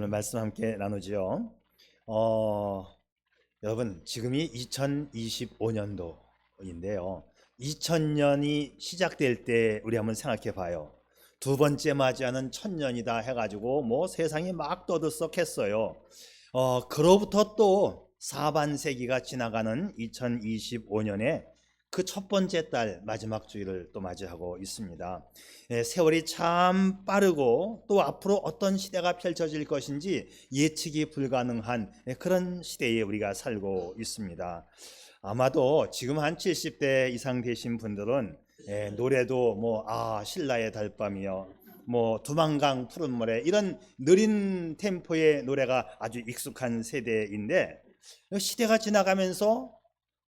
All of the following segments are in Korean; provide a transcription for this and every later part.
오늘 말씀 함께 나누지요. 어, 여러분 지금이 2025년도인데요. 2000년이 시작될 때 우리 한번 생각해 봐요. 두 번째 맞이하는 천년이다 해가지고 뭐 세상이 막 떠들썩했어요. 그로부터 또 사반세기가 지나가는 2025년에 그 첫 번째 달 마지막 주일을 또 맞이하고 있습니다. 세월이 참 빠르고 또 앞으로 어떤 시대가 펼쳐질 것인지 예측이 불가능한 그런 시대에 우리가 살고 있습니다. 아마도 지금 한 70대 이상 되신 분들은 노래도 뭐 신라의 달밤이요, 뭐 두만강 푸른 모래, 이런 느린 템포의 노래가 아주 익숙한 세대인데, 시대가 지나가면서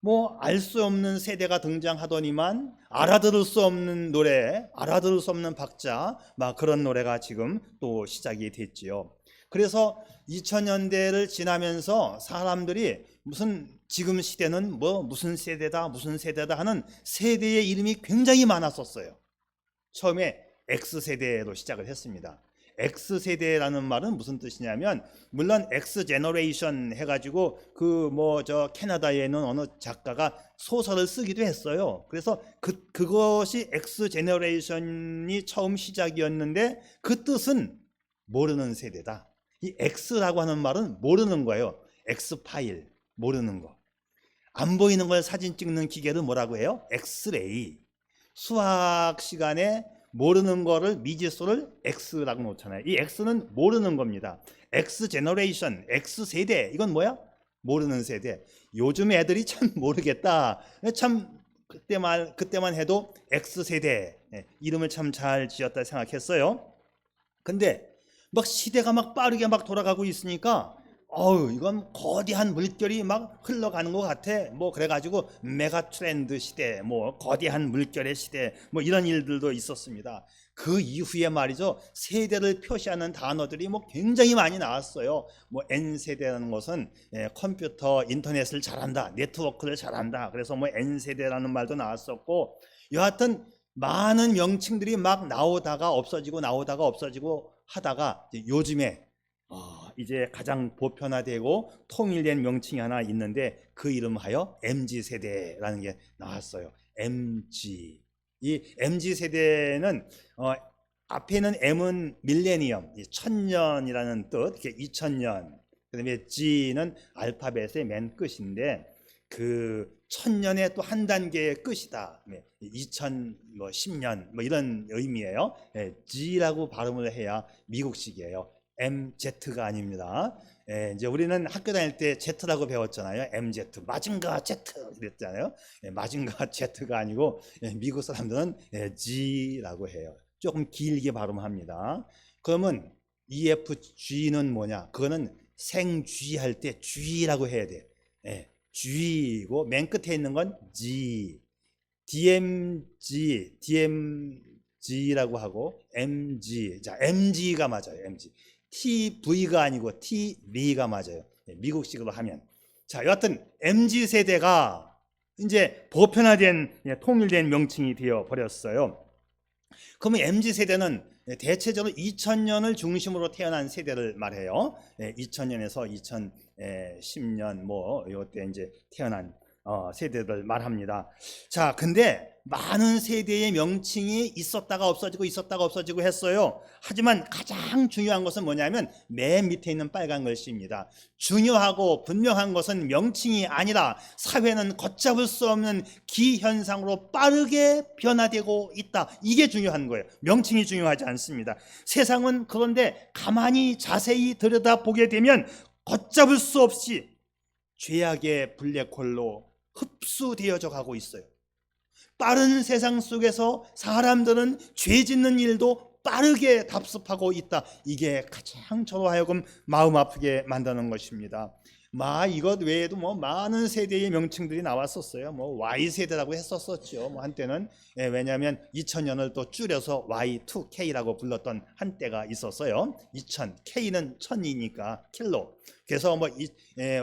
뭐 알 수 없는 세대가 등장하더니만 알아들을 수 없는 노래, 알아들을 수 없는 박자, 막 그런 노래가 지금 또 시작이 됐지요. 그래서 2000년대를 지나면서 사람들이 무슨 지금 시대는 뭐 무슨 세대다 무슨 세대다 하는 세대의 이름이 굉장히 많았었어요. 처음에 X세대로 시작을 했습니다. X세대라는 말은 무슨 뜻이냐면, 물론 X제너레이션 해가지고 그 뭐 저 캐나다에 있는 어느 작가가 소설을 쓰기도 했어요. 그래서 그것이 X제너레이션이 처음 시작이었는데, 그 뜻은 모르는 세대다. 이 X라고 하는 말은 모르는 거예요. X파일, 모르는 거. 안 보이는 걸 사진 찍는 기계를 뭐라고 해요? 엑스레이. 수학 시간에 모르는 거를 미지수를 X라고 놓잖아요. 이 X는 모르는 겁니다. X 제너레이션, X 세대, 이건 뭐야? 모르는 세대. 요즘 애들이 참 모르겠다. 참 그때만 해도 X 세대, 이름을 참 잘 지었다 생각했어요. 근데 막 시대가 막 빠르게 막 돌아가고 있으니까 이건 거대한 물결이 막 흘러가는 것 같아. 뭐 그래가지고 메가 트렌드 시대, 뭐 거대한 물결의 시대, 뭐 이런 일들도 있었습니다. 그 이후에 말이죠, 세대를 표시하는 단어들이 뭐 굉장히 많이 나왔어요. 뭐 N세대라는 것은 컴퓨터, 인터넷을 잘한다, 네트워크를 잘한다. 그래서 뭐 N세대라는 말도 나왔었고, 여하튼 많은 명칭들이 막 나오다가 없어지고 나오다가 없어지고 하다가 요즘에 이제 가장 보편화되고 통일된 명칭이 하나 있는데, 그 이름하여 MZ세대라는 게 나왔어요. MG. 이 MZ세대는 앞에는 M은 밀레니엄, 천년이라는 뜻, 2000년. 그 다음에 G는 알파벳의 맨 끝인데, 그 천년의 또 한 단계의 끝이다. 2010년 뭐 이런 의미예요. G라고 발음을 해야 미국식이에요. MZ가 아닙니다. 이제 우리는 학교 다닐 때 Z라고 배웠잖아요. MZ, 마징가 Z 그랬잖아요. 마징가 Z가 아니고 미국 사람들은 G라고 해요. 조금 길게 발음합니다. 그러면 EFG는 뭐냐? 그거는 생쥐 할 때 쥐라고 해야 돼. G이고 맨 끝에 있는 건 G, DMG라고 하고 MG. 자, MG가 맞아요. MG. TV가 아니고 TV가 맞아요. 미국식으로 하면. 자, 여하튼 MG 세대가 이제 보편화된, 통일된 명칭이 되어 버렸어요. 그러면 MZ 세대는 대체적으로 2000년을 중심으로 태어난 세대를 말해요. 2000년에서 2010년 뭐 이때 이제 태어난 세대들 말합니다. 자, 근데 많은 세대의 명칭이 있었다가 없어지고 했어요. 하지만 가장 중요한 것은 뭐냐면 맨 밑에 있는 빨간 글씨입니다. 중요하고 분명한 것은 명칭이 아니라 사회는 걷잡을 수 없는 기현상으로 빠르게 변화되고 있다. 이게 중요한 거예요. 명칭이 중요하지 않습니다. 세상은 그런데 가만히 자세히 들여다보게 되면 걷잡을 수 없이 죄악의 블랙홀로 흡수되어져 가고 있어요. 빠른 세상 속에서 사람들은 죄 짓는 일도 빠르게 답습하고 있다. 이게 가장 저로 하여금 마음 아프게 만드는 것입니다. 이것 외에도 뭐 많은 세대의 명칭들이 나왔었어요. 뭐 Y세대라고 했었었죠. 뭐 한때는. 왜냐하면 2000년을 또 줄여서 Y2K라고 불렀던 한때가 있었어요. 2000, K는 천이니까 킬로. 그래서 뭐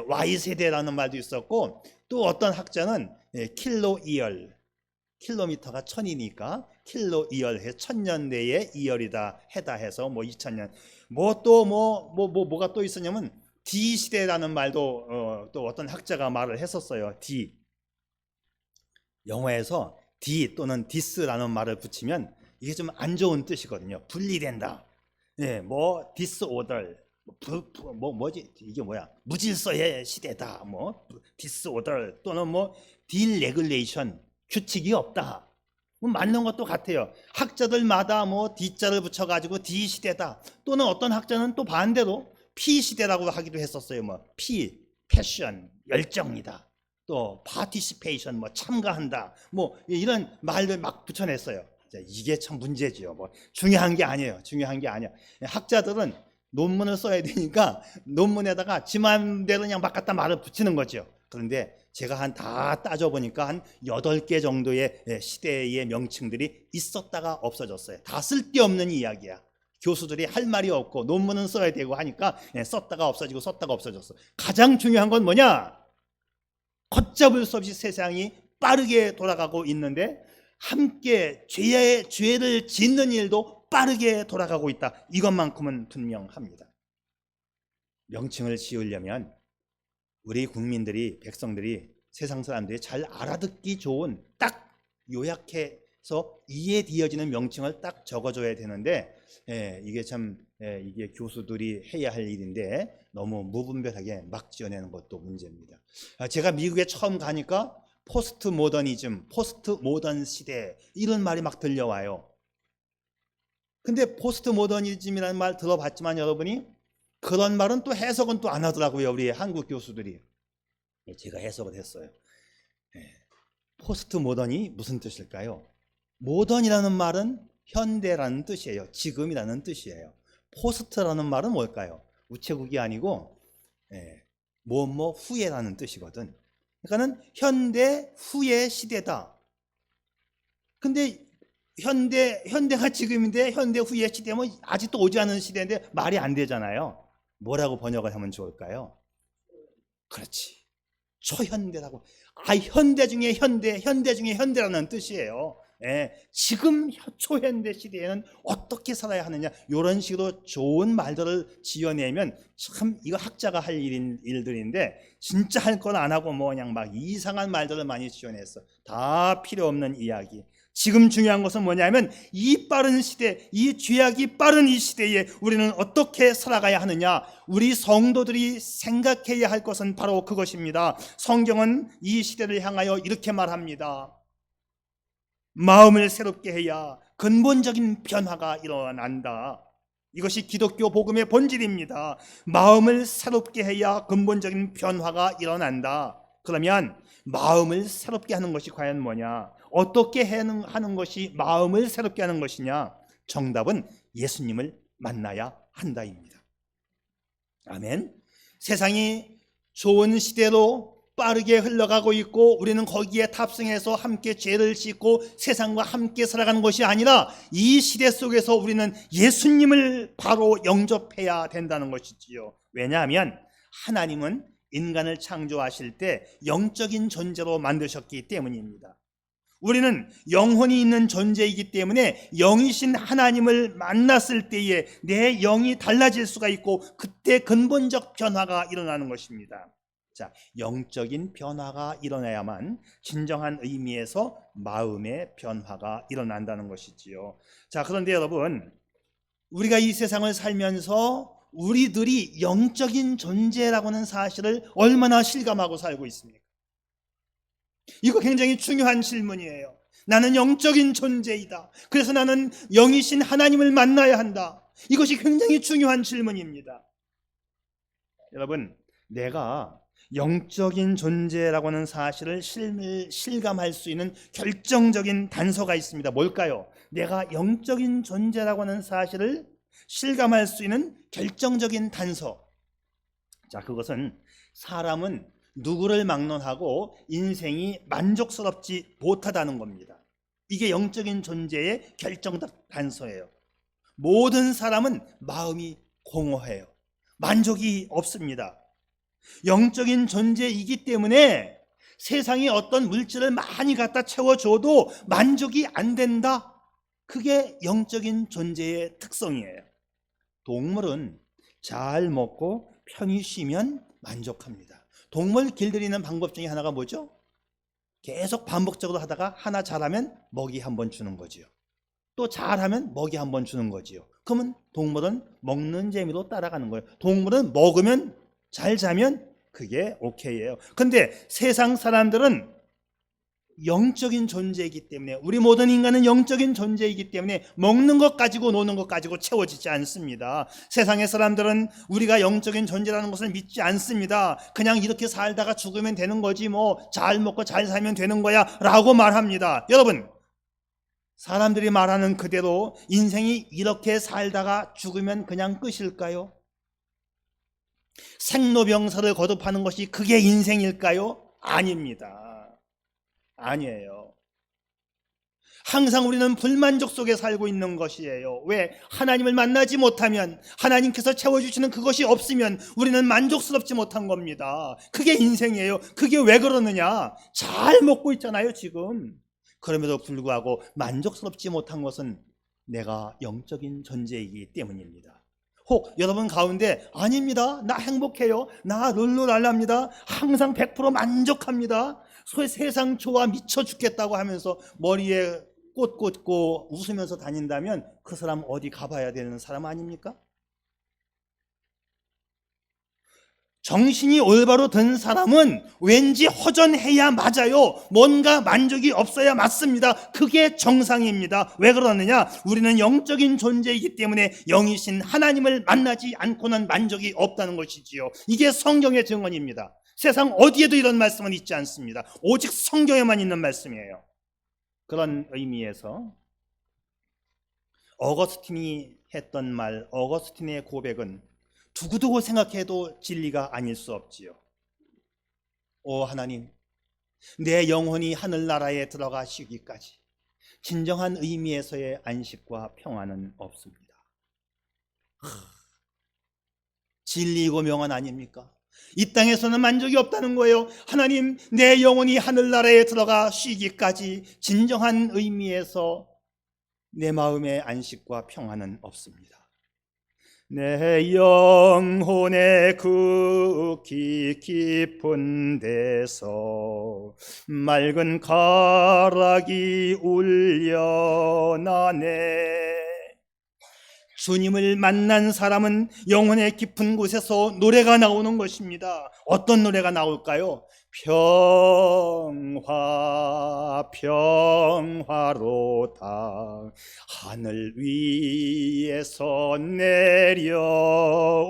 Y세대라는 말도 있었고, 또 어떤 학자는 킬로이얼, 킬로미터가 천이니까 킬로이얼 해 천년대의 이열이다 해다 해서 뭐 2000년. 뭐가 또 있었냐면 D 시대라는 말도 또 어떤 학자가 말을 했었어요. D. 영어에서 D 또는 this라는 말을 붙이면 이게 좀 안 좋은 뜻이거든요. 분리된다. 예, 뭐 disorder, 뭐지? 이게 뭐야? 무질서의 시대다. 뭐 disorder 또는 뭐 deregulation, 규칙이 없다. 뭐 맞는 것도 같아요. 학자들마다 뭐 D자를 붙여가지고 D 시대다. 또는 어떤 학자는 또 반대로 P 시대라고 하기도 했었어요. 뭐 P, 패션, 열정이다. 또 participation, 뭐 참가한다. 뭐 이런 말들 막 붙여냈어요. 이게 참 문제지요. 뭐 중요한 게 아니에요. 중요한 게 아니야. 학자들은 논문을 써야 되니까 논문에다가 지 맘대로 그냥 막 갖다 말을 붙이는 거죠. 그런데 제가 다 따져보니까 한 8개 정도의 시대의 명칭들이 있었다가 없어졌어요. 다 쓸데없는 이야기야. 교수들이 할 말이 없고 논문은 써야 되고 하니까 썼다가 없어지고 썼다가 없어졌어. 가장 중요한 건 뭐냐? 걷잡을 수 없이 세상이 빠르게 돌아가고 있는데 함께 죄를 짓는 일도 빠르게 돌아가고 있다. 이것만큼은 분명합니다. 명칭을 지으려면 우리 국민들이, 백성들이, 세상 사람들이 잘 알아듣기 좋은, 딱 요약해서 이해되어지는 명칭을 딱 적어줘야 되는데 이게 참 이게 교수들이 해야 할 일인데 너무 무분별하게 막 지어내는 것도 문제입니다. 제가 미국에 처음 가니까 포스트 모더니즘, 포스트 모던 시대 이런 말이 막 들려와요. 근데 포스트 모더니즘이라는 말 들어봤지만 여러분이 그런 말은 또 해석은 또 안 하더라고요. 우리 한국 교수들이. 제가 해석을 했어요. 포스트 모던이 무슨 뜻일까요? 모던이라는 말은 현대라는 뜻이에요. 지금이라는 뜻이에요. 포스트라는 말은 뭘까요? 우체국이 아니고 뭐 후에라는 뜻이거든. 그러니까는 현대 후의 시대다. 근데 현대가 지금인데 현대 후의 시대면 아직도 오지 않은 시대인데 말이 안 되잖아요. 뭐라고 번역을 하면 좋을까요? 그렇지. 초현대라고. 현대 중에 현대 중에 현대라는 뜻이에요. 지금 초현대 시대에는 어떻게 살아야 하느냐, 이런 식으로 좋은 말들을 지어내면 참 이거 학자가 할 일들인데 진짜 할 건 안 하고 뭐 그냥 막 이상한 말들을 많이 지어냈어. 다 필요 없는 이야기. 지금 중요한 것은 뭐냐면 이 빠른 시대, 이 죄악이 빠른 이 시대에 우리는 어떻게 살아가야 하느냐, 우리 성도들이 생각해야 할 것은 바로 그것입니다. 성경은 이 시대를 향하여 이렇게 말합니다. 마음을 새롭게 해야 근본적인 변화가 일어난다. 이것이 기독교 복음의 본질입니다. 마음을 새롭게 해야 근본적인 변화가 일어난다. 그러면 마음을 새롭게 하는 것이 과연 뭐냐? 어떻게 하는 것이 마음을 새롭게 하는 것이냐? 정답은 예수님을 만나야 한다입니다. 아멘. 세상이 좋은 시대로 빠르게 흘러가고 있고 우리는 거기에 탑승해서 함께 죄를 짓고 세상과 함께 살아가는 것이 아니라 이 시대 속에서 우리는 예수님을 바로 영접해야 된다는 것이지요. 왜냐하면 하나님은 인간을 창조하실 때 영적인 존재로 만드셨기 때문입니다. 우리는 영혼이 있는 존재이기 때문에 영이신 하나님을 만났을 때에 내 영이 달라질 수가 있고 그때 근본적 변화가 일어나는 것입니다. 자, 영적인 변화가 일어나야만 진정한 의미에서 마음의 변화가 일어난다는 것이지요. 자, 그런데 여러분, 우리가 이 세상을 살면서 우리들이 영적인 존재라고 하는 사실을 얼마나 실감하고 살고 있습니까? 이거 굉장히 중요한 질문이에요. 나는 영적인 존재이다. 그래서 나는 영이신 하나님을 만나야 한다. 이것이 굉장히 중요한 질문입니다. 여러분, 내가 영적인 존재라고 하는 사실을 실감할 수 있는 결정적인 단서가 있습니다. 뭘까요? 내가 영적인 존재라고 하는 사실을 실감할 수 있는 결정적인 단서. 자, 그것은 사람은 누구를 막론하고 인생이 만족스럽지 못하다는 겁니다. 이게 영적인 존재의 결정적 단서예요. 모든 사람은 마음이 공허해요. 만족이 없습니다. 영적인 존재이기 때문에 세상에 어떤 물질을 많이 갖다 채워줘도 만족이 안 된다. 그게 영적인 존재의 특성이에요. 동물은 잘 먹고 편히 쉬면 만족합니다. 동물 길들이는 방법 중에 하나가 뭐죠? 계속 반복적으로 하다가 하나 잘하면 먹이 한 번 주는 거지요. 또 잘하면 먹이 한 번 주는 거지요. 그러면 동물은 먹는 재미로 따라가는 거예요. 동물은 먹으면 잘 자면 그게 오케이예요. 근데 세상 사람들은 영적인 존재이기 때문에, 우리 모든 인간은 영적인 존재이기 때문에 먹는 것 가지고 노는 것 가지고 채워지지 않습니다. 세상의 사람들은 우리가 영적인 존재라는 것을 믿지 않습니다. 그냥 이렇게 살다가 죽으면 되는 거지, 뭐 잘 먹고 잘 살면 되는 거야 라고 말합니다. 여러분, 사람들이 말하는 그대로 인생이 이렇게 살다가 죽으면 그냥 끝일까요? 생로병사를 거듭하는 것이 그게 인생일까요? 아닙니다. 아니에요. 항상 우리는 불만족 속에 살고 있는 것이에요. 왜? 하나님을 만나지 못하면, 하나님께서 채워주시는 그것이 없으면 우리는 만족스럽지 못한 겁니다. 그게 인생이에요. 그게 왜 그러느냐? 잘 먹고 있잖아요, 지금. 그럼에도 불구하고 만족스럽지 못한 것은 내가 영적인 존재이기 때문입니다. 혹 여러분 가운데 아닙니다, 나 행복해요, 나 룰루랄라입니다, 항상 100% 만족합니다, 세상 좋아 미쳐 죽겠다고 하면서 머리에 꽃 꽂고 웃으면서 다닌다면 그 사람 어디 가봐야 되는 사람 아닙니까? 정신이 올바로 든 사람은 왠지 허전해야 맞아요. 뭔가 만족이 없어야 맞습니다. 그게 정상입니다. 왜 그러느냐? 우리는 영적인 존재이기 때문에 영이신 하나님을 만나지 않고는 만족이 없다는 것이지요. 이게 성경의 증언입니다. 세상 어디에도 이런 말씀은 있지 않습니다. 오직 성경에만 있는 말씀이에요. 그런 의미에서 어거스틴이 했던 말, 어거스틴의 고백은 두고두고 생각해도 진리가 아닐 수 없지요. 오 하나님, 내 영혼이 하늘나라에 들어가 쉬기까지 진정한 의미에서의 안식과 평안은 없습니다. 진리이고 명언 아닙니까? 이 땅에서는 만족이 없다는 거예요. 하나님, 내 영혼이 하늘나라에 들어가 쉬기까지 진정한 의미에서 내 마음의 안식과 평안은 없습니다. 내 영혼의 극히 깊은 데서 맑은 가락이 울려나네. 주님을 만난 사람은 영혼의 깊은 곳에서 노래가 나오는 것입니다. 어떤 노래가 나올까요? 평화 평화로다 하늘 위에서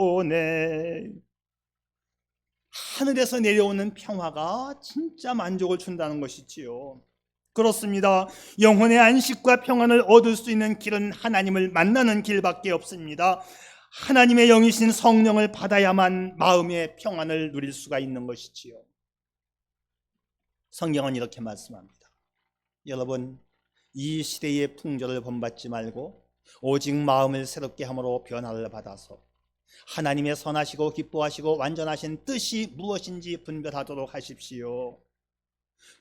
내려오네. 하늘에서 내려오는 평화가 진짜 만족을 준다는 것이지요. 그렇습니다. 영혼의 안식과 평안을 얻을 수 있는 길은 하나님을 만나는 길밖에 없습니다. 하나님의 영이신 성령을 받아야만 마음의 평안을 누릴 수가 있는 것이지요. 성경은 이렇게 말씀합니다. 여러분, 이 시대의 풍조를 본받지 말고 오직 마음을 새롭게 함으로 변화를 받아서 하나님의 선하시고 기뻐하시고 완전하신 뜻이 무엇인지 분별하도록 하십시오.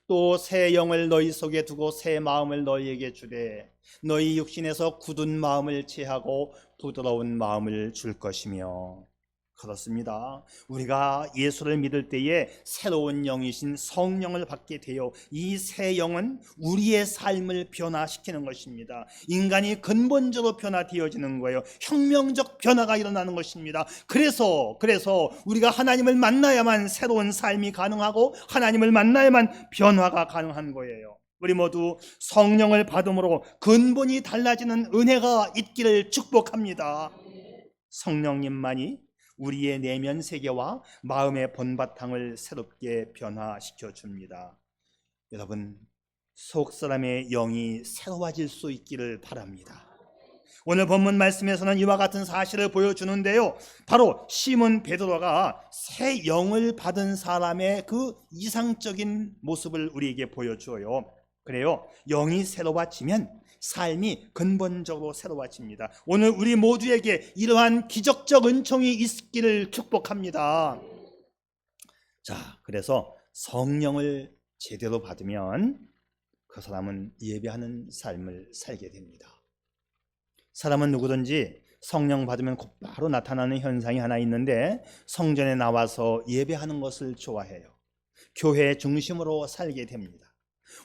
또 새 영을 너희 속에 두고 새 마음을 너희에게 주되 너희 육신에서 굳은 마음을 제하고 부드러운 마음을 줄 것이며. 그렇습니다. 우리가 예수를 믿을 때에 새로운 영이신 성령을 받게 되어 이 새 영은 우리의 삶을 변화시키는 것입니다. 인간이 근본적으로 변화되어지는 거예요. 혁명적 변화가 일어나는 것입니다. 그래서 우리가 하나님을 만나야만 새로운 삶이 가능하고 하나님을 만나야만 변화가 가능한 거예요. 우리 모두 성령을 받음으로 근본이 달라지는 은혜가 있기를 축복합니다. 성령님만이 우리의 내면 세계와 마음의 본바탕을 새롭게 변화시켜 줍니다. 여러분, 속사람의 영이 새로워질 수 있기를 바랍니다. 오늘 본문 말씀에서는 이와 같은 사실을 보여주는데요, 바로 시몬 베드로가 새 영을 받은 사람의 그 이상적인 모습을 우리에게 보여줘요. 그래요, 영이 새로워지면 삶이 근본적으로 새로워집니다. 오늘 우리 모두에게 이러한 기적적 은총이 있기를 축복합니다. 자, 그래서 성령을 제대로 받으면 그 사람은 예배하는 삶을 살게 됩니다. 사람은 누구든지 성령 받으면 곧바로 나타나는 현상이 하나 있는데, 성전에 나와서 예배하는 것을 좋아해요. 교회 중심으로 살게 됩니다.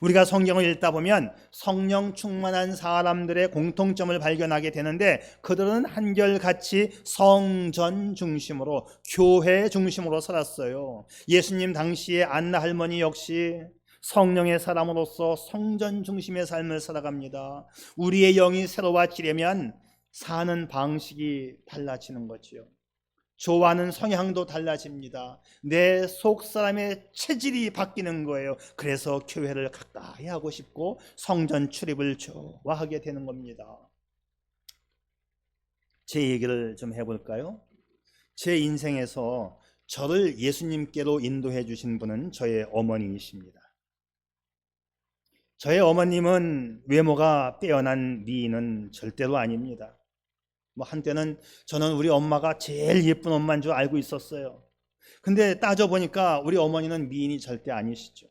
우리가 성경을 읽다 보면 성령 충만한 사람들의 공통점을 발견하게 되는데, 그들은 한결같이 성전 중심으로, 교회 중심으로 살았어요. 예수님 당시에 안나 할머니 역시 성령의 사람으로서 성전 중심의 삶을 살아갑니다. 우리의 영이 새로워지려면 사는 방식이 달라지는 거지요. 좋아하는 성향도 달라집니다. 내 속사람의 체질이 바뀌는 거예요. 그래서 교회를 가까이 하고 싶고 성전 출입을 좋아하게 되는 겁니다. 제 얘기를 좀 해볼까요? 제 인생에서 저를 예수님께로 인도해 주신 분은 저의 어머니이십니다. 저의 어머님은 외모가 빼어난 미인은 절대로 아닙니다. 한때는 저는 우리 엄마가 제일 예쁜 엄마인 줄 알고 있었어요. 근데 따져보니까 우리 어머니는 미인이 절대 아니시죠.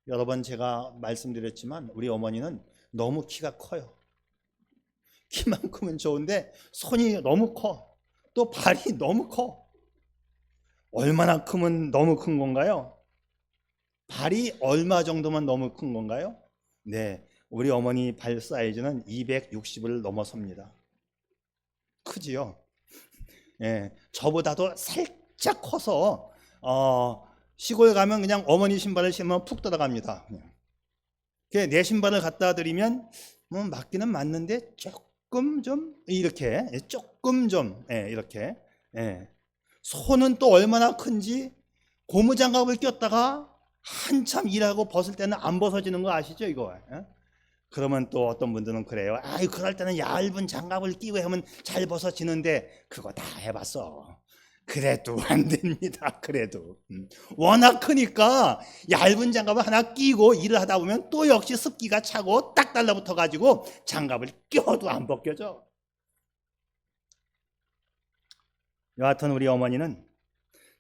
여러 번 제가 말씀드렸지만 우리 어머니는 너무 키가 커요. 키만큼은 좋은데 손이 너무 커. 또 발이 너무 커. 얼마나 크면 너무 큰 건가요? 발이 얼마 정도면 너무 큰 건가요? 네, 우리 어머니 발 사이즈는 260을 넘어섭니다. 크지요? 예, 저보다도 살짝 커서 시골 가면 그냥 어머니 신발을 신으면 푹 들어갑니다. 내 신발을 갖다 드리면 맞기는 맞는데 조금 좀 이렇게, 조금 좀 이렇게. 손은 또 얼마나 큰지 고무장갑을 꼈다가 한참 일하고 벗을 때는 안 벗어지는 거 아시죠 이거? 그러면 또 어떤 분들은 그래요. 그럴 때는 얇은 장갑을 끼고 하면 잘 벗어지는데, 그거 다 해봤어. 그래도 안 됩니다. 그래도 워낙 크니까 얇은 장갑을 하나 끼고 일을 하다 보면 또 역시 습기가 차고 딱 달라붙어 가지고 장갑을 껴도 안 벗겨져. 여하튼 우리 어머니는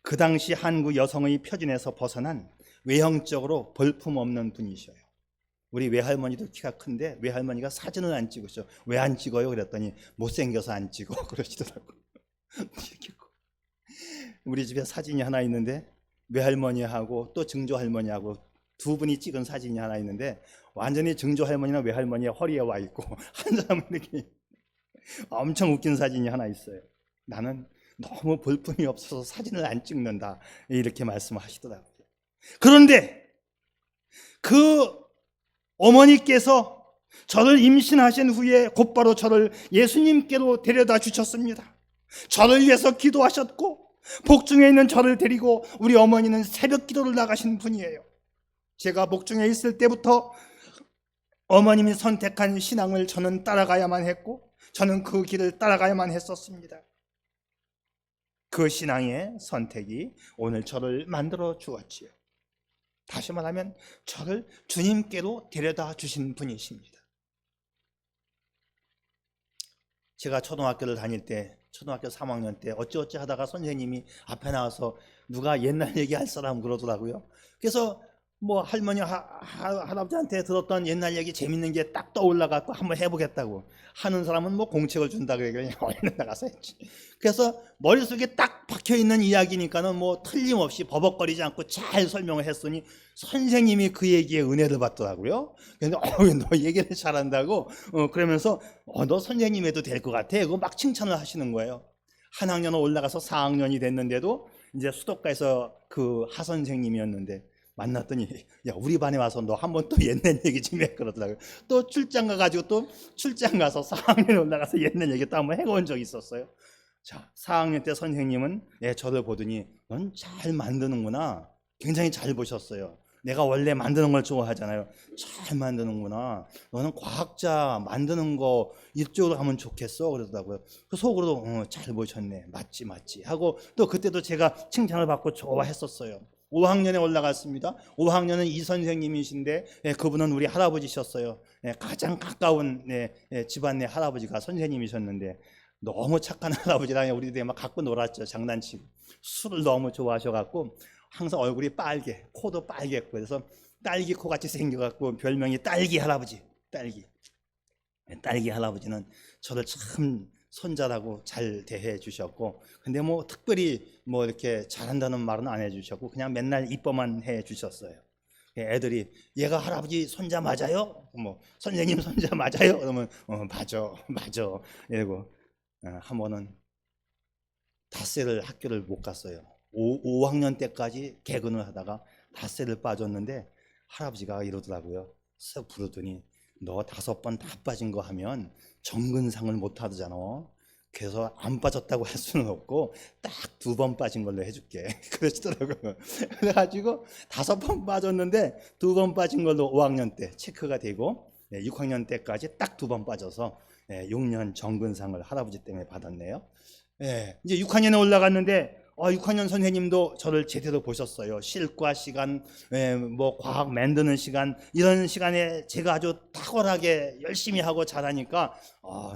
그 당시 한국 여성의 표준에서 벗어난 외형적으로 볼품없는 분이셔요. 우리 외할머니도 키가 큰데 외할머니가 사진을 안 찍으셔. 왜 안 찍어요? 그랬더니 못생겨서 안 찍어 그러시더라고요. 우리 집에 사진이 하나 있는데 외할머니하고 또 증조할머니하고 두 분이 찍은 사진이 하나 있는데, 완전히 증조할머니나 외할머니의 허리에 와 있고 한 사람은 이렇게 엄청 웃긴 사진이 하나 있어요. 나는 너무 볼품이 없어서 사진을 안 찍는다, 이렇게 말씀하시더라고요. 그런데 그 어머니께서 저를 임신하신 후에 곧바로 저를 예수님께로 데려다 주셨습니다. 저를 위해서 기도하셨고 복중에 있는 저를 데리고 우리 어머니는 새벽 기도를 나가신 분이에요. 제가 복중에 있을 때부터 어머님이 선택한 신앙을 저는 따라가야만 했고, 저는 그 길을 따라가야만 했었습니다. 그 신앙의 선택이 오늘 저를 만들어 주었지요. 다시 말하면 저를 주님께로 데려다 주신 분이십니다. 제가 초등학교를 다닐 때, 초등학교 3학년 때 어찌어찌 하다가 선생님이 앞에 나와서 누가 옛날 얘기할 사람 그러더라고요. 그래서 할머니 할아버지한테 들었던 옛날 얘기 재밌는 게 딱 떠올라갖고 한번 해보겠다고 하는 사람은 공책을 준다 그래 그냥 얼른 나가서 했지. 그래서 머릿속에 딱 박혀있는 이야기니까는 틀림없이 버벅거리지 않고 잘 설명을 했으니 선생님이 그 얘기에 은혜를 받더라고요. 근데 너 얘기를 잘한다고 그러면서 너 선생님 해도 될 것 같아, 그거 막 칭찬을 하시는 거예요. 한 학년을 올라가서 4학년이 됐는데도 이제 수도가에서 그 하선생님이었는데 만났더니, 야, 우리 반에 와서 너 한번 또 옛날 얘기 좀 해 그러더라고요. 또 출장 가가지고 또 출장 가서 4학년에 올라가서 옛날 얘기 또 한번 해본 적이 있었어요. 자, 4학년 때 선생님은 저를 보더니 넌 잘 만드는구나, 굉장히 잘 보셨어요. 내가 원래 만드는 걸 좋아하잖아요. 잘 만드는구나, 너는 과학자 만드는 거 이쪽으로 하면 좋겠어 그러더라고요. 그 속으로도 잘 보셨네, 맞지 하고, 또 그때도 제가 칭찬을 받고 좋아했었어요. 5학년에 올라갔습니다. 5학년은 이 선생님이신데 그분은 우리 할아버지셨어요. 가장 가까운 집안 내 할아버지가 선생님이셨는데 너무 착한 할아버지랑 우리들이 막 갖고 놀았죠. 장난치고. 술을 너무 좋아하셔갖고 항상 얼굴이 빨개, 코도 빨갰고, 그래서 딸기 코같이 생겨갖고 별명이 딸기 할아버지. 딸기 할아버지는 저를 참 손자라고 잘 대해 주셨고, 근데 뭐 특별히 뭐 이렇게 잘한다는 말은 안 해주셨고 그냥 맨날 이뻐만 해 주셨어요. 애들이 얘가 할아버지 손자 맞아요? 뭐 선생님 손자 맞아요? 그러면 맞아 맞아 이러고, 한 번은 닷새를 학교를 못 갔어요. 5학년 때까지 개근을 하다가 닷새를 빠졌는데 할아버지가 이러더라고요. 쓱 부르더니 너 5번 다 빠진 거 하면 정근상을 못 하잖아. 그래서 안 빠졌다고 할 수는 없고 딱 2번 빠진 걸로 해줄게. 그러시더라고요. 그래가지고 5번 빠졌는데 2번 빠진 걸로 5학년 때 체크가 되고, 6학년 때까지 딱 2번 빠져서 6년 정근상을 할아버지 때문에 받았네요. 이제 6학년에 올라갔는데 6학년 선생님도 저를 제대로 보셨어요. 실과 시간, 뭐 과학 만드는 시간, 이런 시간에 제가 아주 탁월하게 열심히 하고 잘하니까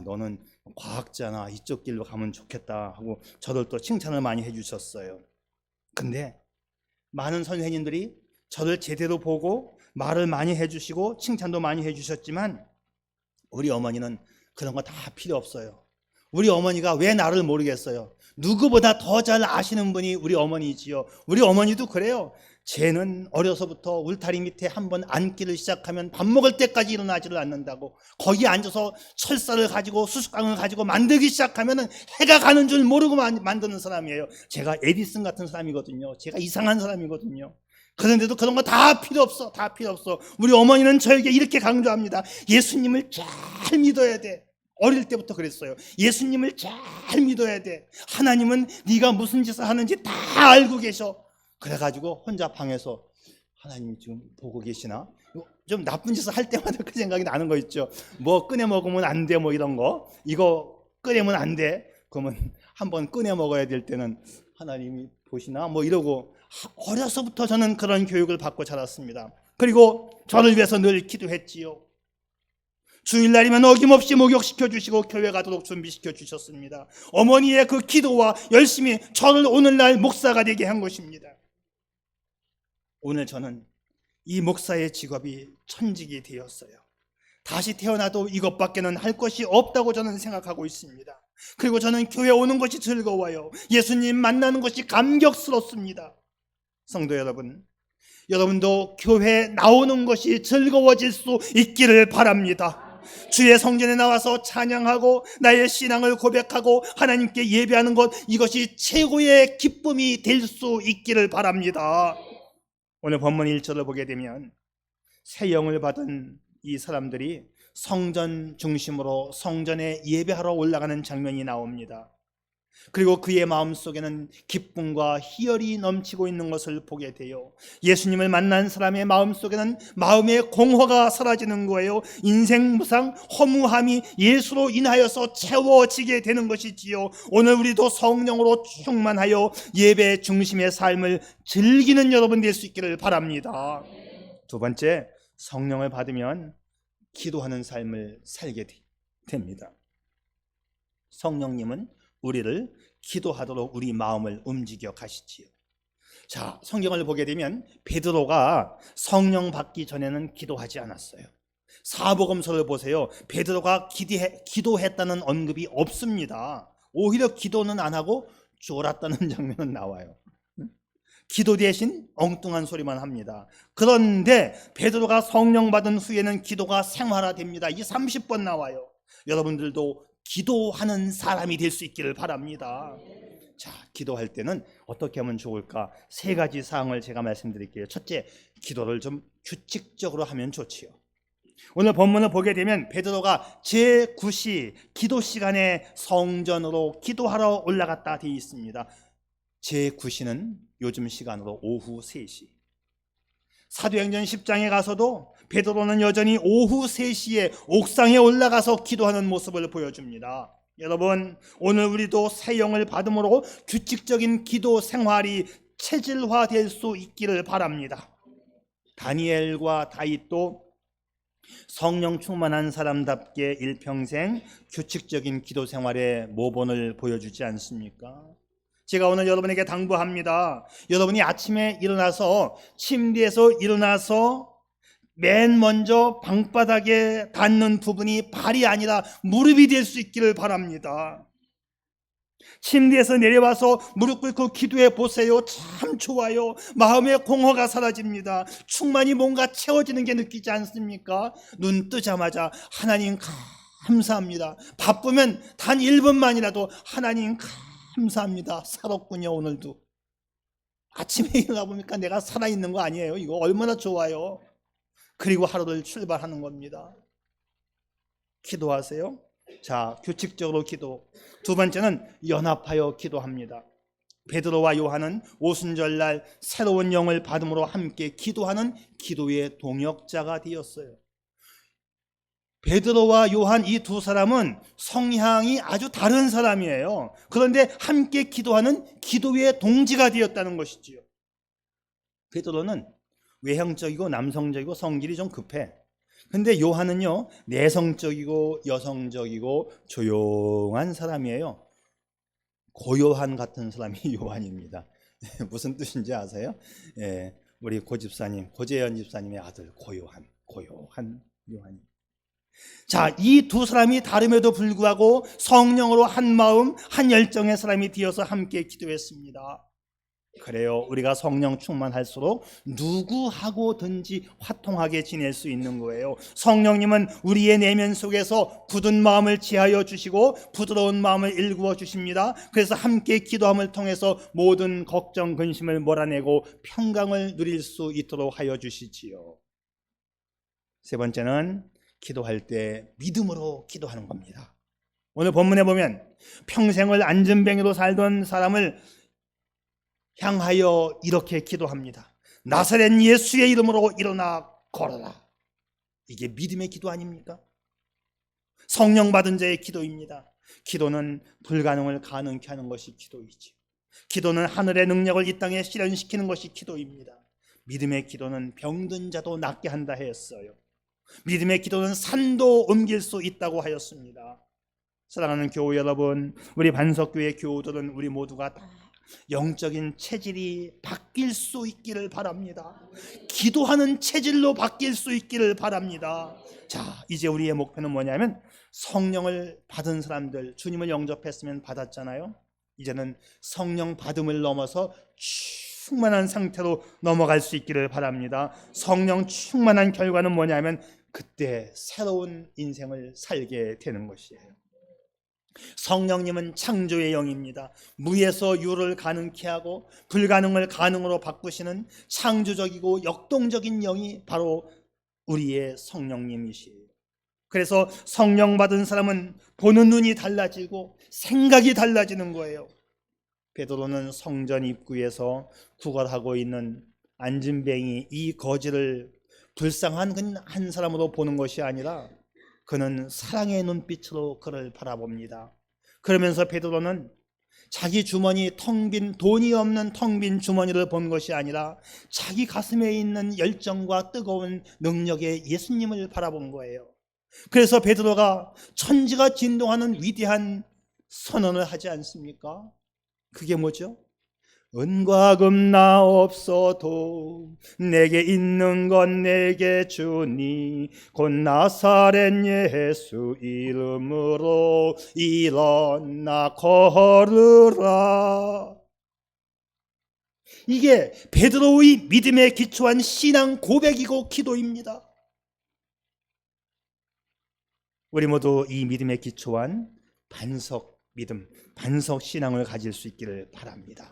너는 과학자나 이쪽 길로 가면 좋겠다 하고 저를 또 칭찬을 많이 해주셨어요. 근데 많은 선생님들이 저를 제대로 보고 말을 많이 해주시고 칭찬도 많이 해주셨지만 우리 어머니는 그런 거 다 필요 없어요. 우리 어머니가 왜 나를 모르겠어요? 누구보다 더 잘 아시는 분이 우리 어머니지요. 우리 어머니도 그래요. 쟤는 어려서부터 울타리 밑에 한번 앉기를 시작하면 밥 먹을 때까지 일어나지를 않는다고. 거기 앉아서 철사를 가지고 수수깡을 가지고 만들기 시작하면 해가 가는 줄 모르고 만드는 사람이에요. 제가 에디슨 같은 사람이거든요. 제가 이상한 사람이거든요. 그런데도 그런 거 다 필요 없어. 다 필요 없어. 우리 어머니는 저에게 이렇게 강조합니다. 예수님을 잘 믿어야 돼. 어릴 때부터 그랬어요. 예수님을 잘 믿어야 돼. 하나님은 네가 무슨 짓을 하는지 다 알고 계셔. 그래가지고 혼자 방에서 하나님 지금 보고 계시나? 좀 나쁜 짓을 할 때마다 그 생각이 나는 거 있죠. 뭐 꺼내 먹으면 안 돼, 뭐 이런 거. 이거 꺼내면 안 돼. 그러면 한번 꺼내 먹어야 될 때는 하나님이 보시나? 뭐 이러고, 어려서부터 저는 그런 교육을 받고 자랐습니다. 그리고 저를 위해서 늘 기도했지요. 주일날이면 어김없이 목욕시켜 주시고 교회 가도록 준비시켜 주셨습니다. 어머니의 그 기도와 열심히 저를 오늘날 목사가 되게 한 것입니다. 오늘 저는 이 목사의 직업이 천직이 되었어요. 다시 태어나도 이것밖에는 할 것이 없다고 저는 생각하고 있습니다. 그리고 저는 교회 오는 것이 즐거워요. 예수님 만나는 것이 감격스럽습니다. 성도 여러분, 여러분도 교회 나오는 것이 즐거워질 수 있기를 바랍니다. 주의 성전에 나와서 찬양하고 나의 신앙을 고백하고 하나님께 예배하는 것, 이것이 최고의 기쁨이 될 수 있기를 바랍니다. 오늘 본문 1절을 보게 되면 새 영을 받은 이 사람들이 성전 중심으로 성전에 예배하러 올라가는 장면이 나옵니다. 그리고 그의 마음속에는 기쁨과 희열이 넘치고 있는 것을 보게 돼요. 예수님을 만난 사람의 마음속에는 마음의 공허가 사라지는 거예요. 인생 무상 허무함이 예수로 인하여서 채워지게 되는 것이지요. 오늘 우리도 성령으로 충만하여 예배 중심의 삶을 즐기는 여러분 될 수 있기를 바랍니다. 두 번째, 성령을 받으면 기도하는 삶을 살게 됩니다. 성령님은 우리를 기도하도록 우리 마음을 움직여 가시지요. 자, 성경을 보게 되면 베드로가 성령 받기 전에는 기도하지 않았어요. 사복음서를 보세요. 베드로가 기도했다는 언급이 없습니다. 오히려 기도는 안 하고 쫄았다는 장면은 나와요. 기도 대신 엉뚱한 소리만 합니다. 그런데 베드로가 성령 받은 후에는 기도가 생활화됩니다. 이 30번 나와요. 여러분들도 기도하는 사람이 될 수 있기를 바랍니다. 자, 기도할 때는 어떻게 하면 좋을까? 3가지 사항을 제가 말씀드릴게요. 첫째, 기도를 좀 규칙적으로 하면 좋지요. 오늘 본문을 보게 되면 베드로가 제9시 기도 시간에 성전으로 기도하러 올라갔다 되어 있습니다. 제9시는 요즘 시간으로 오후 3시. 사도행전 10장에 가서도 베드로는 여전히 오후 3시에 옥상에 올라가서 기도하는 모습을 보여줍니다. 여러분, 오늘 우리도 새 영을 받음으로 규칙적인 기도 생활이 체질화될 수 있기를 바랍니다. 다니엘과 다윗도 성령 충만한 사람답게 일평생 규칙적인 기도 생활의 모본을 보여주지 않습니까? 제가 오늘 여러분에게 당부합니다. 여러분이 아침에 일어나서 침대에서 일어나서 맨 먼저 방바닥에 닿는 부분이 발이 아니라 무릎이 될 수 있기를 바랍니다. 침대에서 내려와서 무릎 꿇고 기도해 보세요. 참 좋아요. 마음의 공허가 사라집니다. 충만히 뭔가 채워지는 게 느끼지 않습니까? 눈 뜨자마자 하나님 감사합니다. 바쁘면 단 1분만이라도 하나님 감사합니다. 살았군요. 오늘도 아침에 일어나 보니까 내가 살아있는 거 아니에요. 이거 얼마나 좋아요. 그리고 하루를 출발하는 겁니다. 기도하세요. 자, 규칙적으로 기도. 두 번째는 연합하여 기도합니다. 베드로와 요한은 오순절날 새로운 영을 받음으로 함께 기도하는 기도의 동역자가 되었어요. 베드로와 요한 이 두 사람은 성향이 아주 다른 사람이에요. 그런데 함께 기도하는 기도의 동지가 되었다는 것이지요. 베드로는 외형적이고 남성적이고 성질이 좀 급해. 근데 요한은요, 내성적이고 여성적이고 조용한 사람이에요. 고요한 같은 사람이 요한입니다. 무슨 뜻인지 아세요? 예, 우리 고집사님, 고재현 집사님의 아들 고요한 요한이. 자, 이 두 사람이 다름에도 불구하고 성령으로 한 마음, 한 열정의 사람이 되어서 함께 기도했습니다. 그래요. 우리가 성령 충만할수록 누구하고든지 화통하게 지낼 수 있는 거예요. 성령님은 우리의 내면 속에서 굳은 마음을 지하여 주시고 부드러운 마음을 일구어 주십니다. 그래서 함께 기도함을 통해서 모든 걱정, 근심을 몰아내고 평강을 누릴 수 있도록 하여 주시지요. 세 번째는 기도할 때 믿음으로 기도하는 겁니다. 오늘 본문에 보면 평생을 안진뱅이로 살던 사람을 향하여 이렇게 기도합니다. 나사렛 예수의 이름으로 일어나 걸어라. 이게 믿음의 기도 아닙니까? 성령 받은 자의 기도입니다. 기도는 불가능을 가능케 하는 것이 기도이지. 기도는 하늘의 능력을 이 땅에 실현시키는 것이 기도입니다. 믿음의 기도는 병든 자도 낫게 한다 했어요. 믿음의 기도는 산도 옮길 수 있다고 하였습니다. 사랑하는 교우 여러분, 우리 반석교회 교우들은 우리 모두가 다 영적인 체질이 바뀔 수 있기를 바랍니다. 기도하는 체질로 바뀔 수 있기를 바랍니다. 자, 이제 우리의 목표는 뭐냐면 성령을 받은 사람들, 주님을 영접했으면 받았잖아요. 이제는 성령 받음을 넘어서 충만한 상태로 넘어갈 수 있기를 바랍니다. 성령 충만한 결과는 뭐냐면 그때 새로운 인생을 살게 되는 것이에요. 성령님은 창조의 영입니다. 무에서 유를 가능케 하고 불가능을 가능으로 바꾸시는 창조적이고 역동적인 영이 바로 우리의 성령님이시에요. 그래서 성령 받은 사람은 보는 눈이 달라지고 생각이 달라지는 거예요. 베드로는 성전 입구에서 구걸하고 있는 안진뱅이 이 거지를 불쌍한 한 사람으로 보는 것이 아니라 그는 사랑의 눈빛으로 그를 바라봅니다. 그러면서 베드로는 자기 주머니 텅 빈, 돈이 없는 텅 빈 주머니를 본 것이 아니라 자기 가슴에 있는 열정과 뜨거운 능력의 예수님을 바라본 거예요. 그래서 베드로가 천지가 진동하는 위대한 선언을 하지 않습니까? 그게 뭐죠? 은과 금 나 없어도 내게 있는 건 내게 주니 곧 나사렛 예수 이름으로 일어나 걸으라. 이게 베드로의 믿음에 기초한 신앙 고백이고 기도입니다. 우리 모두 이 믿음에 기초한 반석 믿음, 반석 신앙을 가질 수 있기를 바랍니다.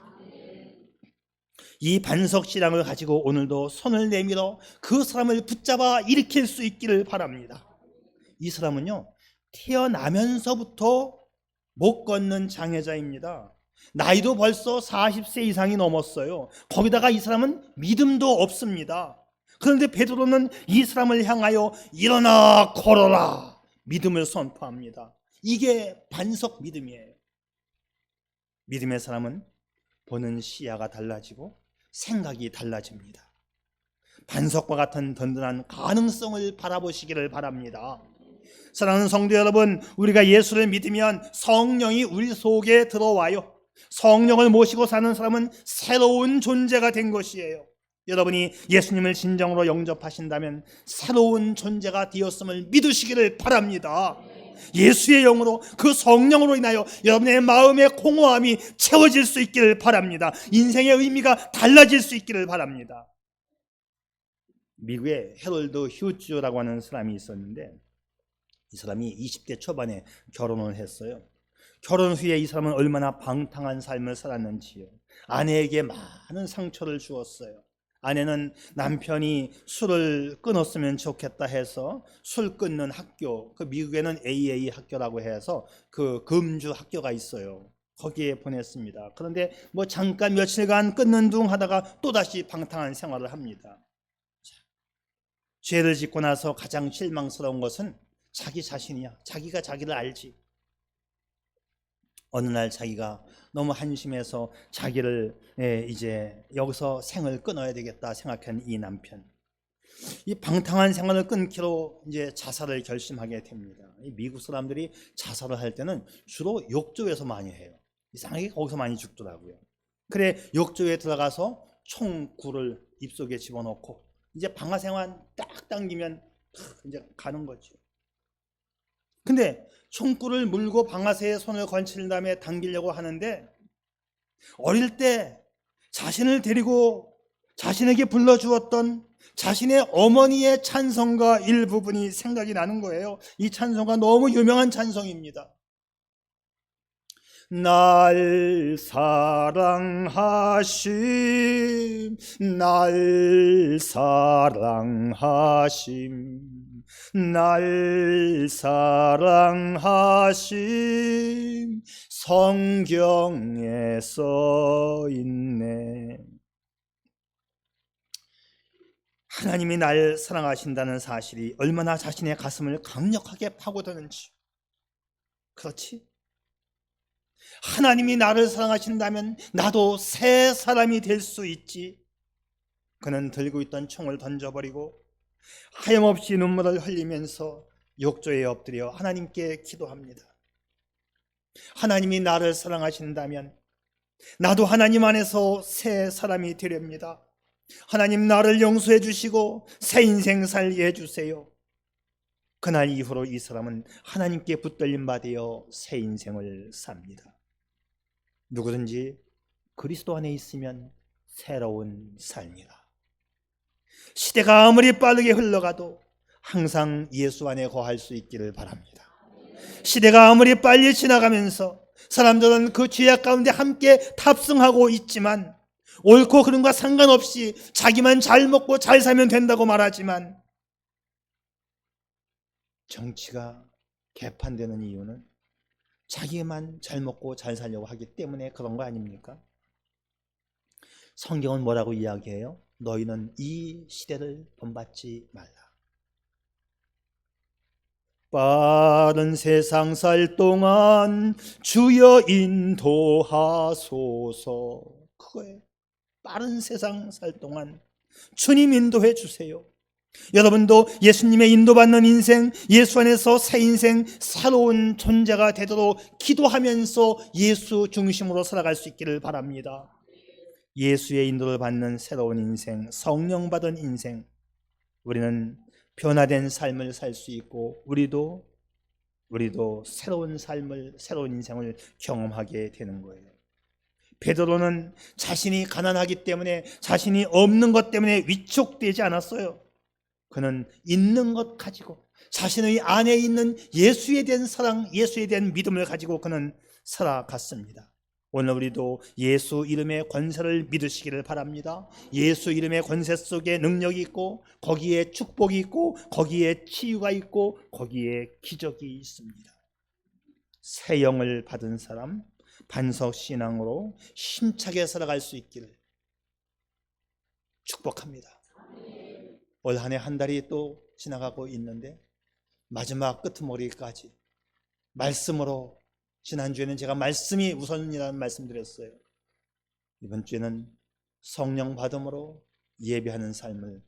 이 반석 신앙을 가지고 오늘도 손을 내밀어 그 사람을 붙잡아 일으킬 수 있기를 바랍니다. 이 사람은요, 태어나면서부터 못 걷는 장애자입니다. 나이도 벌써 40세 이상이 넘었어요. 거기다가 이 사람은 믿음도 없습니다. 그런데 베드로는 이 사람을 향하여 일어나 걸어라 믿음을 선포합니다. 이게 반석 믿음이에요. 믿음의 사람은 보는 시야가 달라지고 생각이 달라집니다. 반석과 같은 든든한 가능성을 바라보시기를 바랍니다. 사랑하는 성도 여러분, 우리가 예수를 믿으면 성령이 우리 속에 들어와요. 성령을 모시고 사는 사람은 새로운 존재가 된 것이에요. 여러분이 예수님을 진정으로 영접하신다면 새로운 존재가 되었음을 믿으시기를 바랍니다. 예수의 영으로, 그 성령으로 인하여 여러분의 마음의 공허함이 채워질 수 있기를 바랍니다. 인생의 의미가 달라질 수 있기를 바랍니다. 미국에 해롤드 휴즈라고 하는 사람이 있었는데, 이 사람이 20대 초반에 결혼을 했어요. 결혼 후에 이 사람은 얼마나 방탕한 삶을 살았는지요. 아내에게 많은 상처를 주었어요. 아내는 남편이 술을 끊었으면 좋겠다 해서 술 끊는 학교, 그 미국에는 AA 학교라고 해서 그 금주 학교가 있어요. 거기에 보냈습니다. 그런데 뭐 잠깐 며칠간 끊는 둥 하다가 또다시 방탕한 생활을 합니다. 죄를 짓고 나서 가장 실망스러운 것은 자기 자신이야. 자기가 자기를 알지. 어느 날 자기가 너무 한심해서 자기를 이제 여기서 생을 끊어야 되겠다 생각한 이 남편, 이 방탕한 생활을 끊기로 이제 자살을 결심하게 됩니다. 이 미국 사람들이 자살을 할 때는 주로 욕조에서 많이 해요. 이상하게 거기서 많이 죽더라고요. 그래 욕조에 들어가서 총구를 입속에 집어넣고 이제 방아쇠만 딱 당기면 이제 가는 거죠. 근데 총구를 물고 방아쇠에 손을 건친 다음에 당기려고 하는데, 어릴 때 자신을 데리고 자신에게 불러주었던 자신의 어머니의 찬송가 일부분이 생각이 나는 거예요. 이 찬송가 너무 유명한 찬송입니다. 날 사랑하심, 날 사랑하심, 날 사랑하심, 성경에 써 있네. 하나님이 날 사랑하신다는 사실이 얼마나 자신의 가슴을 강력하게 파고드는지. 그렇지? 하나님이 나를 사랑하신다면 나도 새 사람이 될 수 있지. 그는 들고 있던 총을 던져버리고 하염없이 눈물을 흘리면서 욕조에 엎드려 하나님께 기도합니다. 하나님이 나를 사랑하신다면 나도 하나님 안에서 새 사람이 되렵니다. 하나님 나를 용서해 주시고 새 인생 살게 해주세요. 그날 이후로 이 사람은 하나님께 붙들림 받아 새 인생을 삽니다. 누구든지 그리스도 안에 있으면 새로운 삶이라. 시대가 아무리 빠르게 흘러가도 항상 예수 안에 거할 수 있기를 바랍니다. 시대가 아무리 빨리 지나가면서 사람들은 그 죄악 가운데 함께 탑승하고 있지만, 옳고 그름과 상관없이 자기만 잘 먹고 잘 살면 된다고 말하지만, 정치가 개판되는 이유는 자기만 잘 먹고 잘 살려고 하기 때문에 그런 거 아닙니까? 성경은 뭐라고 이야기해요? 너희는 이 시대를 본받지 말라. 빠른 세상 살 동안 주여 인도하소서. 그거예요. 빠른 세상 살 동안 주님 인도해 주세요. 여러분도 예수님의 인도받는 인생, 예수 안에서 새 인생, 새로운 존재가 되도록 기도하면서 예수 중심으로 살아갈 수 있기를 바랍니다. 예수의 인도를 받는 새로운 인생, 성령 받은 인생, 우리는 변화된 삶을 살 수 있고 우리도 새로운 삶을, 새로운 인생을 경험하게 되는 거예요. 베드로는 자신이 가난하기 때문에, 자신이 없는 것 때문에 위축되지 않았어요. 그는 있는 것 가지고 자신의 안에 있는 예수에 대한 사랑, 예수에 대한 믿음을 가지고 그는 살아갔습니다. 오늘 우리도 예수 이름의 권세를 믿으시기를 바랍니다. 예수 이름의 권세 속에 능력이 있고, 거기에 축복이 있고, 거기에 치유가 있고, 거기에 기적이 있습니다. 새 영을 받은 사람, 반석신앙으로 힘차게 살아갈 수 있기를 축복합니다. 올 한 해 한 달이 또 지나가고 있는데, 마지막 끄트머리까지 말씀으로, 지난주에는 제가 말씀이 우선이라는 말씀 드렸어요. 이번 주에는 성령 받음으로 예배하는 삶을,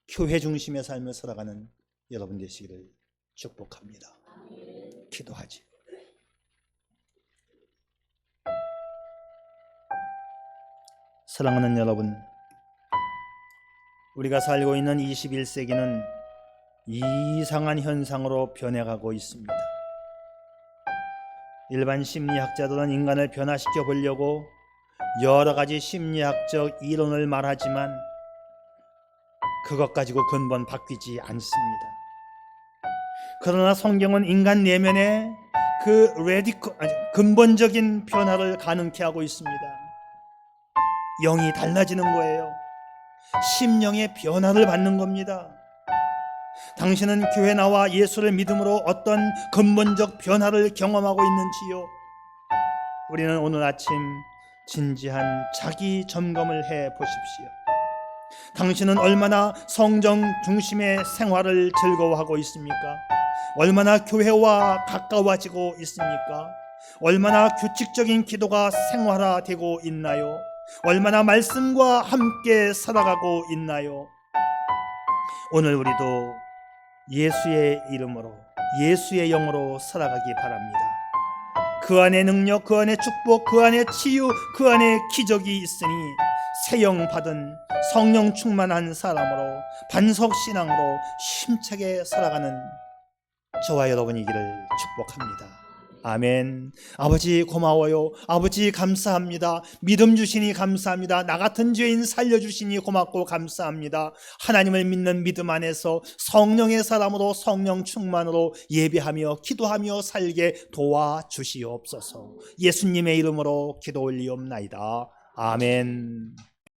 교회 중심의 삶을 살아가는 여러분 되시기를 축복합니다. 기도하지. 사랑하는 여러분, 우리가 살고 있는 21세기는 이상한 현상으로 변해가고 있습니다. 일반 심리학자들은 인간을 변화시켜 보려고 여러 가지 심리학적 이론을 말하지만 그것 가지고 근본 바뀌지 않습니다. 그러나 성경은 인간 내면에 그 근본적인 변화를 가능케 하고 있습니다. 영이 달라지는 거예요. 심령의 변화를 받는 겁니다. 당신은 교회 나와 예수를 믿음으로 어떤 근본적 변화를 경험하고 있는지요? 우리는 오늘 아침 진지한 자기 점검을 해 보십시오. 당신은 얼마나 성령 중심의 생활을 즐거워하고 있습니까? 얼마나 교회와 가까워지고 있습니까? 얼마나 규칙적인 기도가 생활화되고 있나요? 얼마나 말씀과 함께 살아가고 있나요? 오늘 우리도 예수의 이름으로, 예수의 영으로 살아가기 바랍니다. 그 안에 능력, 그 안에 축복, 그 안에 치유, 그 안에 기적이 있으니 세영 받은 성령 충만한 사람으로 반석신앙으로 힘차게 살아가는 저와 여러분이기를 축복합니다. 아멘. 아버지 고마워요. 아버지 감사합니다. 믿음 주시니 감사합니다. 나 같은 죄인 살려주시니 고맙고 감사합니다. 하나님을 믿는 믿음 안에서 성령의 사람으로 성령 충만으로 예배하며 기도하며 살게 도와주시옵소서. 예수님의 이름으로 기도 올리옵나이다. 아멘.